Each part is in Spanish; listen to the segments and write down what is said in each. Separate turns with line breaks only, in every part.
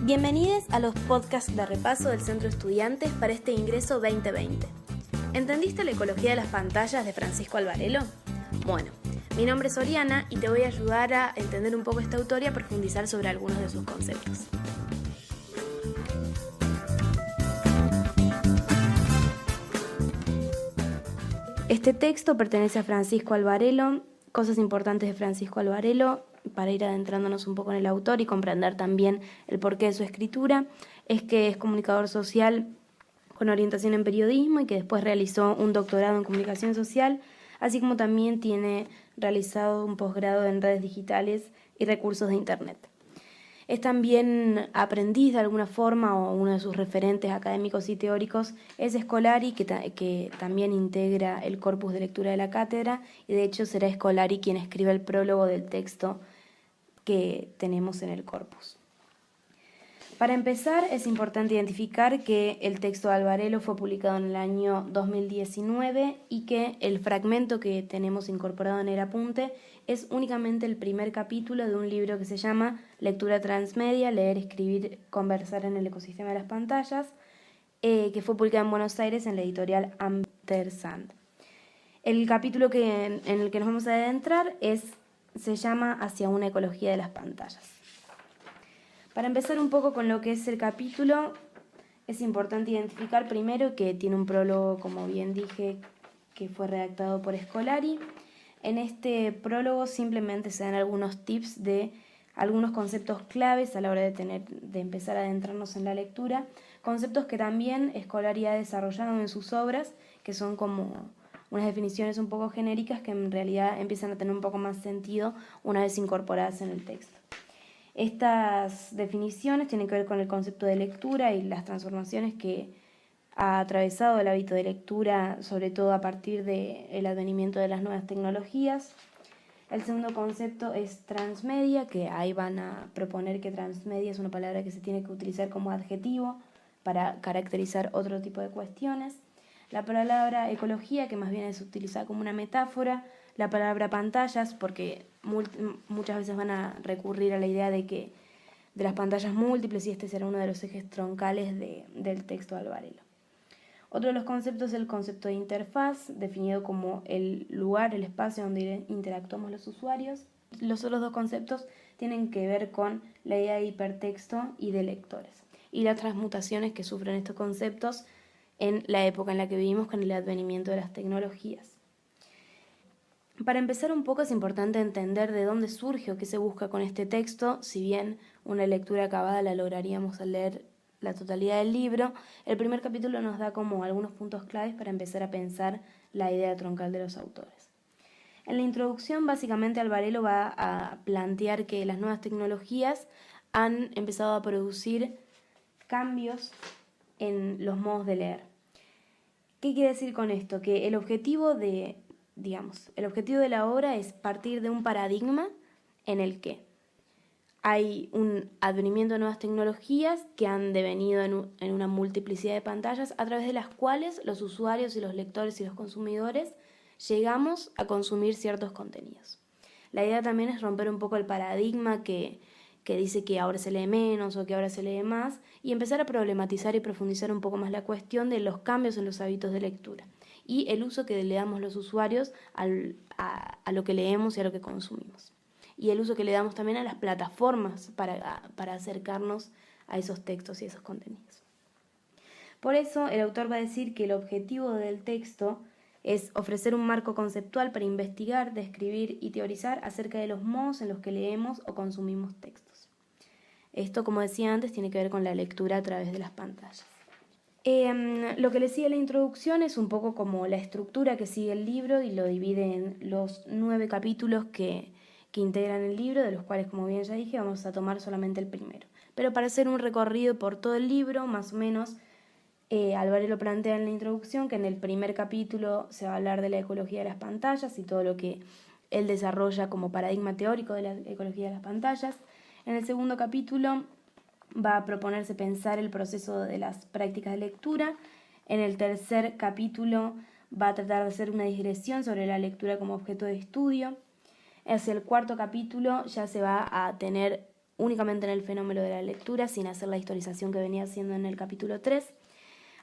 Bienvenidos a los podcasts de repaso del Centro Estudiantes para este ingreso 2020. ¿Entendiste la ecología de las pantallas de Francisco Alvarelo? Bueno, mi nombre es Oriana y te voy a ayudar a entender un poco este autor y a profundizar sobre algunos de sus conceptos. Este texto pertenece a Francisco Alvarelo. Cosas importantes de Francisco Alvarelo, para ir adentrándonos un poco en el autor y comprender también el porqué de su escritura, es que es comunicador social con orientación en periodismo y que después realizó un doctorado en comunicación social, así como también tiene realizado un posgrado en redes digitales y recursos de Internet. Es también aprendiz de alguna forma, o uno de sus referentes académicos y teóricos es Scolari, que también integra el corpus de lectura de la cátedra, y de hecho será Scolari quien escribe el prólogo del texto que tenemos en el corpus. Para empezar, es importante identificar que el texto de Alvarelo fue publicado en el año 2019 y que el fragmento que tenemos incorporado en el apunte es únicamente el primer capítulo de un libro que se llama Lectura Transmedia, Leer, Escribir, Conversar en el Ecosistema de las Pantallas, que fue publicado en Buenos Aires en la editorial Ampersand. El capítulo en el que nos vamos a adentrar se llama Hacia una ecología de las pantallas. Para empezar un poco con lo que es el capítulo, es importante identificar primero que tiene un prólogo, como bien dije, que fue redactado por Scolari. En este prólogo simplemente se dan algunos tips de algunos conceptos claves a la hora de empezar a adentrarnos en la lectura, conceptos que también Scolari ha desarrollado en sus obras, que son como unas definiciones un poco genéricas que en realidad empiezan a tener un poco más sentido una vez incorporadas en el texto. Estas definiciones tienen que ver con el concepto de lectura y las transformaciones que ha atravesado el hábito de lectura, sobre todo a partir del advenimiento de las nuevas tecnologías. El segundo concepto es transmedia, que ahí van a proponer que transmedia es una palabra que se tiene que utilizar como adjetivo para caracterizar otro tipo de cuestiones. La palabra ecología, que más bien se utiliza como una metáfora. La palabra pantallas, porque muchas veces van a recurrir a la idea de las pantallas múltiples, y este será uno de los ejes troncales del texto de Alvarelo. Otro de los conceptos es el concepto de interfaz, definido como el lugar, el espacio donde interactuamos los usuarios. Los otros dos conceptos tienen que ver con la idea de hipertexto y de lectores, y las transmutaciones que sufren estos conceptos en la época en la que vivimos con el advenimiento de las tecnologías. Para empezar un poco es importante entender de dónde surge o qué se busca con este texto. Si bien una lectura acabada la lograríamos al leer la totalidad del libro, el primer capítulo nos da como algunos puntos claves para empezar a pensar la idea troncal de los autores. En la introducción, básicamente Alvarelo va a plantear que las nuevas tecnologías han empezado a producir cambios en los modos de leer. ¿Qué quiere decir con esto? Que el objetivo de la obra es partir de un paradigma en el que hay un advenimiento de nuevas tecnologías que han devenido en una multiplicidad de pantallas a través de las cuales los usuarios y los lectores y los consumidores llegamos a consumir ciertos contenidos. La idea también es romper un poco el paradigma que dice que ahora se lee menos o que ahora se lee más, y empezar a problematizar y profundizar un poco más la cuestión de los cambios en los hábitos de lectura y el uso que le damos los usuarios a lo que leemos y a lo que consumimos, y el uso que le damos también a las plataformas para acercarnos a esos textos y esos contenidos. Por eso el autor va a decir que el objetivo del texto es ofrecer un marco conceptual para investigar, describir y teorizar acerca de los modos en los que leemos o consumimos textos. Esto, como decía antes, tiene que ver con la lectura a través de las pantallas. Lo que le sigue a la introducción es un poco como la estructura que sigue el libro, y lo divide en los 9 capítulos que integran el libro, de los cuales, como bien ya dije, vamos a tomar solamente el primero. Pero para hacer un recorrido por todo el libro, más o menos, Alvarelo plantea en la introducción que en el primer capítulo se va a hablar de la ecología de las pantallas y todo lo que él desarrolla como paradigma teórico de la ecología de las pantallas. En el segundo capítulo va a proponerse pensar el proceso de las prácticas de lectura. En el tercer capítulo va a tratar de hacer una digresión sobre la lectura como objeto de estudio. Hacia el cuarto capítulo ya se va a tener únicamente en el fenómeno de la lectura, sin hacer la historización que venía haciendo en el capítulo 3.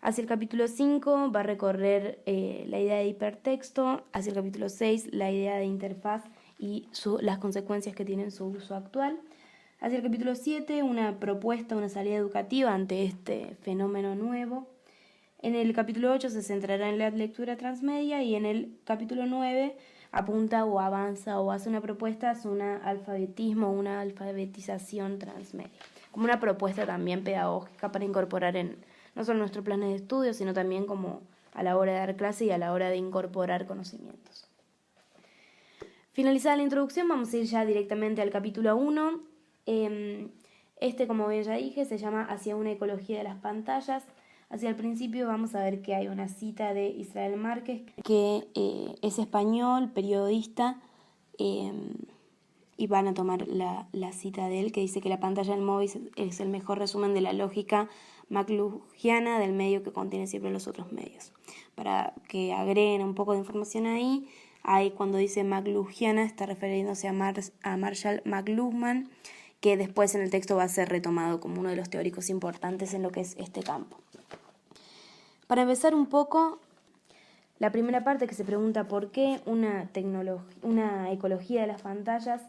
Hacia el capítulo 5 va a recorrer la idea de hipertexto, hacia el capítulo 6 la idea de interfaz y las consecuencias que tiene en su uso actual. Hacia el capítulo 7 una propuesta, una salida educativa ante este fenómeno nuevo. En el capítulo 8 se centrará en la lectura transmedia y en el capítulo 9 apunta o avanza o hace una propuesta hacia un alfabetismo, una alfabetización transmedia, como una propuesta también pedagógica para incorporar en no solo nuestros planes de estudio, sino también como a la hora de dar clase y a la hora de incorporar conocimientos. Finalizada la introducción, vamos a ir ya directamente al capítulo 1. Como bien ya dije, se llama Hacia una ecología de las pantallas. Hacia el principio vamos a ver que hay una cita de Israel Márquez, que es español, periodista, y van a tomar la cita de él, que dice que la pantalla del móvil es el mejor resumen de la lógica McLuhaniana del medio que contiene siempre los otros medios. Para que agreguen un poco de información ahí cuando dice McLuhaniana está refiriéndose a Marshall McLuhan, que después en el texto va a ser retomado como uno de los teóricos importantes en lo que es este campo. Para empezar un poco, la primera parte que se pregunta por qué una ecología de las pantallas,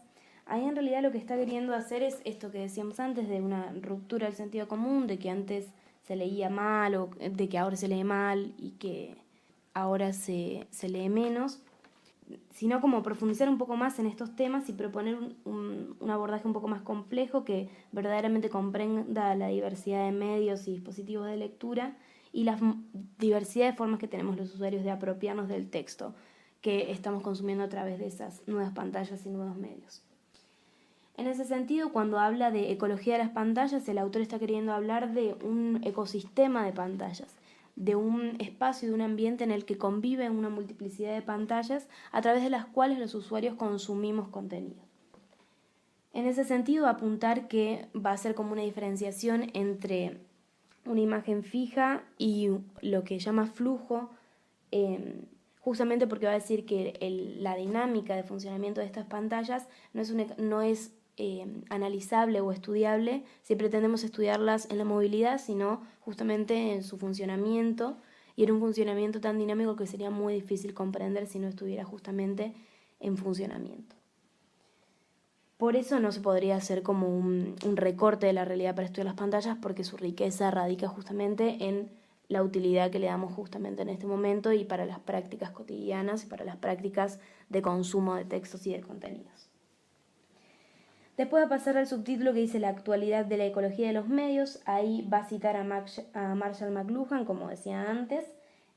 ahí en realidad lo que está queriendo hacer es esto que decíamos antes de una ruptura del sentido común, de que antes se leía mal o de que ahora se lee mal y que ahora se lee menos, sino como profundizar un poco más en estos temas y proponer un abordaje un poco más complejo que verdaderamente comprenda la diversidad de medios y dispositivos de lectura y la diversidad de formas que tenemos los usuarios de apropiarnos del texto que estamos consumiendo a través de esas nuevas pantallas y nuevos medios. En ese sentido, cuando habla de ecología de las pantallas, el autor está queriendo hablar de un ecosistema de pantallas, de un espacio, de un ambiente en el que conviven una multiplicidad de pantallas a través de las cuales los usuarios consumimos contenido. En ese sentido, apuntar que va a ser como una diferenciación entre una imagen fija y lo que llama flujo, justamente porque va a decir que la dinámica de funcionamiento de estas pantallas no es analizable o estudiable si pretendemos estudiarlas en la movilidad, sino justamente en su funcionamiento, y en un funcionamiento tan dinámico que sería muy difícil comprender si no estuviera justamente en funcionamiento. Por eso no se podría hacer como un recorte de la realidad para estudiar las pantallas, porque su riqueza radica justamente en la utilidad que le damos justamente en este momento y para las prácticas cotidianas y para las prácticas de consumo de textos y de contenidos. Después va a pasar al subtítulo que dice la actualidad de la ecología de los medios. Ahí va a citar a Marshall McLuhan, como decía antes,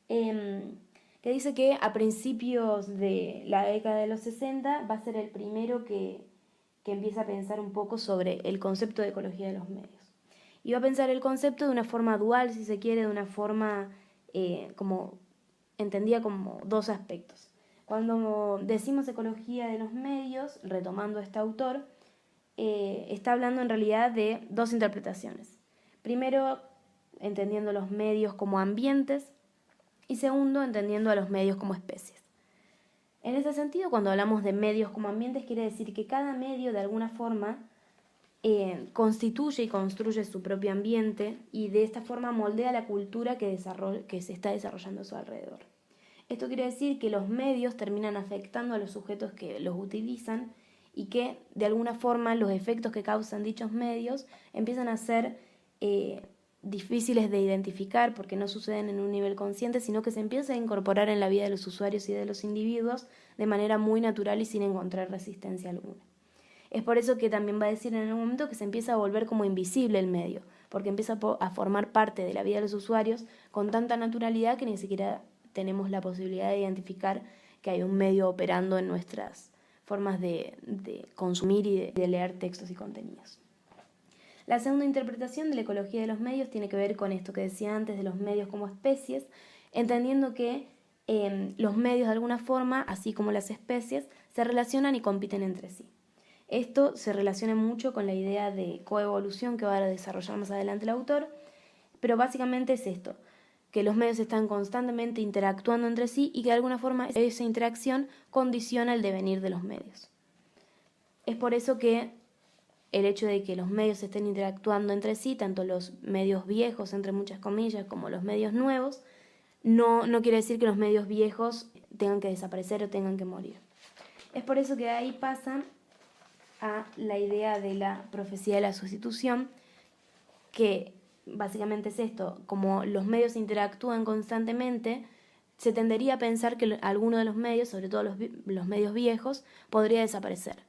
que dice que a principios de la década de los 60 va a ser el primero que empieza a pensar un poco sobre el concepto de ecología de los medios. Y va a pensar el concepto de una forma dual, si se quiere, de una forma como entendida como dos aspectos. Cuando decimos ecología de los medios, retomando a este autor, está hablando en realidad de dos interpretaciones. Primero, entendiendo los medios como ambientes y segundo, entendiendo a los medios como especies. En ese sentido, cuando hablamos de medios como ambientes, quiere decir que cada medio de alguna forma constituye y construye su propio ambiente y de esta forma moldea la cultura que se está desarrollando a su alrededor. Esto quiere decir que los medios terminan afectando a los sujetos que los utilizan y que de alguna forma los efectos que causan dichos medios empiezan a ser difíciles de identificar porque no suceden en un nivel consciente, sino que se empiezan a incorporar en la vida de los usuarios y de los individuos de manera muy natural y sin encontrar resistencia alguna. Es por eso que también va a decir en un momento que se empieza a volver como invisible el medio, porque empieza a formar parte de la vida de los usuarios con tanta naturalidad que ni siquiera tenemos la posibilidad de identificar que hay un medio operando en nuestras formas de consumir y de leer textos y contenidos. La segunda interpretación de la ecología de los medios tiene que ver con esto que decía antes de los medios como especies, entendiendo que los medios de alguna forma, así como las especies, se relacionan y compiten entre sí. Esto se relaciona mucho con la idea de coevolución que va a desarrollar más adelante el autor, pero básicamente es esto, que los medios están constantemente interactuando entre sí y que de alguna forma esa interacción condiciona el devenir de los medios. Es por eso que el hecho de que los medios estén interactuando entre sí, tanto los medios viejos, entre muchas comillas, como los medios nuevos, no quiere decir que los medios viejos tengan que desaparecer o tengan que morir. Es por eso que de ahí pasan a la idea de la profecía de la sustitución, que básicamente es esto: como los medios interactúan constantemente, se tendería a pensar que alguno de los medios, sobre todo los medios viejos, podría desaparecer.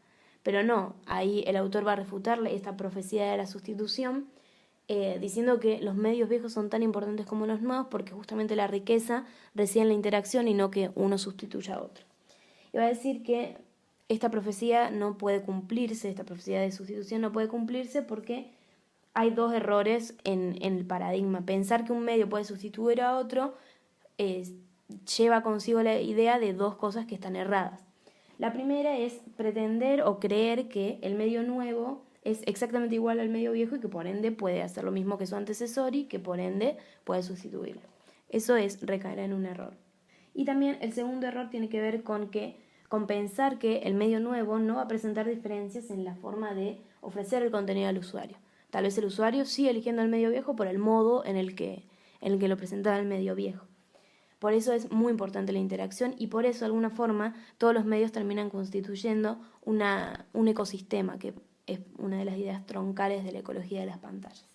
Pero no, ahí el autor va a refutarle esta profecía de la sustitución, diciendo que los medios viejos son tan importantes como los nuevos porque justamente la riqueza reside en la interacción y no que uno sustituya a otro. Y va a decir que esta profecía no puede cumplirse, esta profecía de sustitución no puede cumplirse porque hay dos errores en el paradigma. Pensar que un medio puede sustituir a otro lleva consigo la idea de dos cosas que están erradas. La primera es pretender o creer que el medio nuevo es exactamente igual al medio viejo y que por ende puede hacer lo mismo que su antecesor y que por ende puede sustituirlo. Eso es recaer en un error. Y también el segundo error tiene que ver con pensar que el medio nuevo no va a presentar diferencias en la forma de ofrecer el contenido al usuario. Tal vez el usuario sigue eligiendo el medio viejo por el modo en el que lo presentaba el medio viejo. Por eso es muy importante la interacción y por eso de alguna forma todos los medios terminan constituyendo un ecosistema, que es una de las ideas troncales de la ecología de las pantallas.